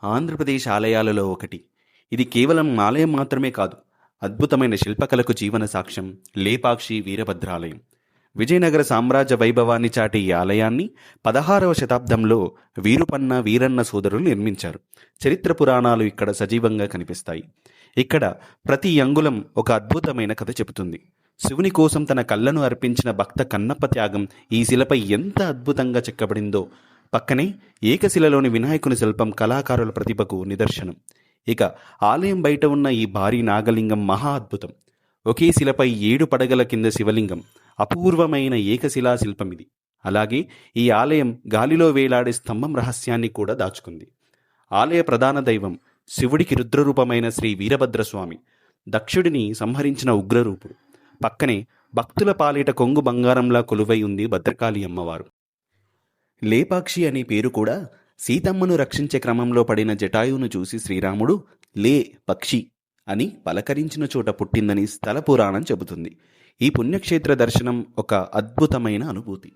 ఆంధ్రప్రదేశ్ ఆలయాలలో ఒకటి. ఇది కేవలం ఆలయం మాత్రమే కాదు, అద్భుతమైన శిల్పకళకు జీవన సాక్ష్యం లేపాక్షి వీరభద్రాలయం. విజయనగర సామ్రాజ్య వైభవాన్ని చాటే ఈ ఆలయాన్ని 16వ శతాబ్దంలో వీరుపన్న వీరన్న సోదరులు నిర్మించారు. చరిత్ర పురాణాలు ఇక్కడ సజీవంగా కనిపిస్తాయి. ఇక్కడ ప్రతి అంగుళం ఒక అద్భుతమైన కథ చెబుతుంది. శివుని కోసం తన కళ్ళను అర్పించిన భక్త కన్నప్ప త్యాగం ఈ శిలపై ఎంత అద్భుతంగా చెక్కబడిందో, పక్కనే ఏకశిలలోని వినాయకుని శిల్పం కళాకారుల ప్రతిభకు నిదర్శనం. ఇక ఆలయం బయట ఉన్న ఈ భారీ నాగలింగం మహా అద్భుతం. ఒకే శిలపై 7 పడగల కింద శివలింగం, అపూర్వమైన ఏకశిలా శిల్పం ఇది. అలాగే ఈ ఆలయం గాలిలో వేలాడే స్తంభం రహస్యాన్ని కూడా దాచుకుంది. ఆలయ ప్రధాన దైవం శివుడికి రుద్రరూపమైన శ్రీ వీరభద్రస్వామి, దక్షుడిని సంహరించిన ఉగ్రరూపుడు. పక్కనే భక్తుల పాలిట కొంగు బంగారంలా కొలువై ఉంది భద్రకాళి అమ్మవారు. లేపాక్షి అనే పేరు కూడా సీతమ్మను రక్షించే క్రమంలో పడిన జటాయువును చూసి శ్రీరాముడు లే పక్షి అని పలకరించిన చోట పుట్టిందని స్థల పురాణం చెబుతుంది. ఈ పుణ్యక్షేత్ర దర్శనం ఒక అద్భుతమైన అనుభూతి.